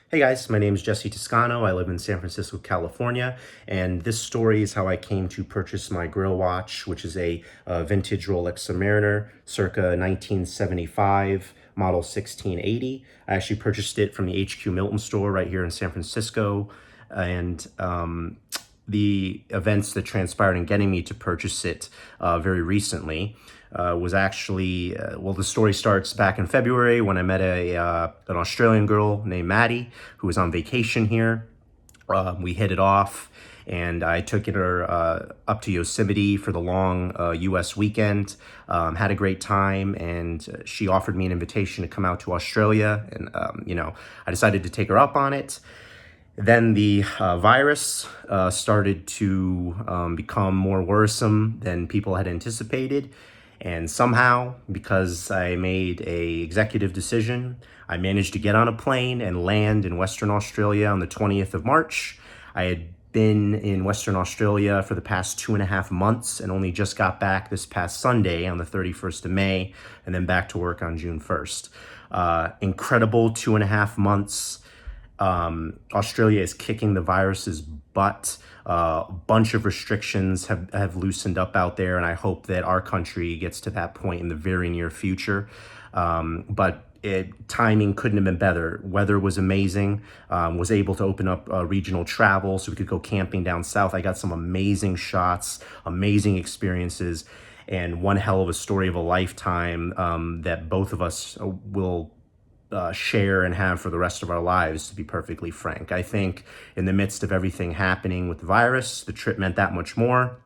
Hey guys, my name is Jessy Toscano. I live in San Francisco, California, and this story is how I came to purchase my grill watch, which is a vintage Rolex Submariner, circa 1975, model 1680. I actually purchased it from the HQ Milton store right here in San Francisco, and the events that transpired in getting me to purchase it very recently was actually, well, the story starts back in February when I met an Australian girl named Maddie who was on vacation here. We hit it off, and I took her up to Yosemite for the long U.S. weekend. Had a great time, and she offered me an invitation to come out to Australia, and I decided to take her up on it. Then the virus started to become more worrisome than people had anticipated. And somehow, because I made a executive decision, I managed to get on a plane and land in Western Australia on the 20th of March. I had been in Western Australia for the past 2.5 months and only just got back this past Sunday on the 31st of May, and then back to work on June 1st. Incredible 2.5 months. Australia is kicking the virus's butt. A bunch of restrictions have loosened up out there, and I hope that our country gets to that point in the very near future. But timing couldn't have been better. Weather was amazing. Was able to open up regional travel so we could go camping down south. I got some amazing shots, amazing experiences, and one hell of a story of a lifetime that both of us will share and have for the rest of our lives, to be perfectly frank. I think in the midst of everything happening with the virus, the trip meant that much more.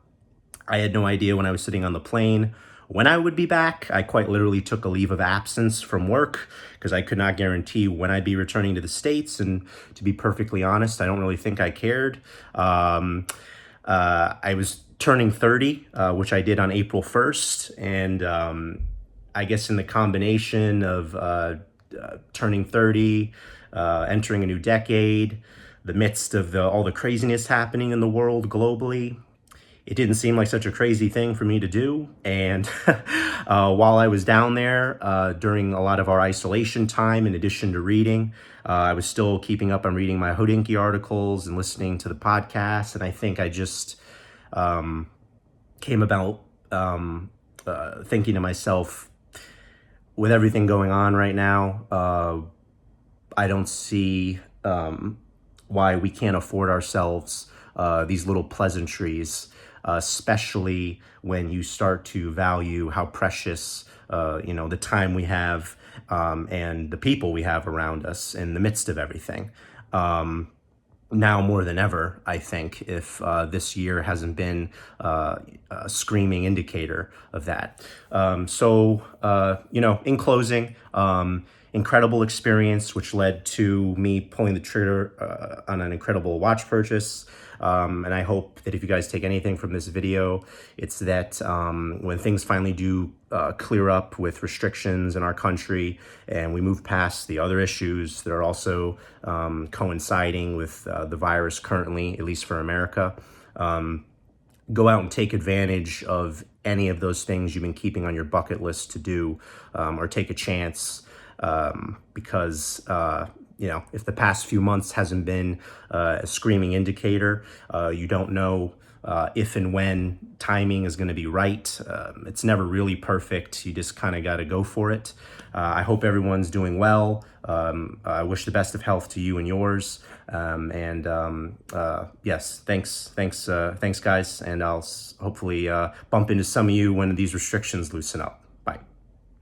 I had no idea when I was sitting on the plane when I would be back. I quite literally took a leave of absence from work because I could not guarantee when I'd be returning to the States. And to be perfectly honest, I don't really think I cared. I was turning 30, which I did on April 1st. And I guess in the combination of turning 30, entering a new decade, the midst of all the craziness happening in the world globally, it didn't seem like such a crazy thing for me to do. And while I was down there during a lot of our isolation time, in addition to reading, I was still keeping up on reading my Hodinkee articles and listening to the podcast. And I think I just came about thinking to myself, with everything going on right now, I don't see why we can't afford ourselves these little pleasantries, especially when you start to value how precious, the time we have and the people we have around us in the midst of everything. Now more than ever, I think, if this year hasn't been a screaming indicator of that. In closing, incredible experience, which led to me pulling the trigger on an incredible watch purchase. And I hope that if you guys take anything from this video, it's that when things finally do clear up with restrictions in our country and we move past the other issues that are also coinciding with the virus currently, at least for America, go out and take advantage of any of those things you've been keeping on your bucket list to do, or take a chance, because if the past few months hasn't been a screaming indicator, you don't know if and when timing is going to be right. It's never really perfect. You just kind of got to go for it. I hope everyone's doing well. I wish the best of health to you and yours. Yes, thanks guys. And I'll hopefully bump into some of you when these restrictions loosen up. Bye.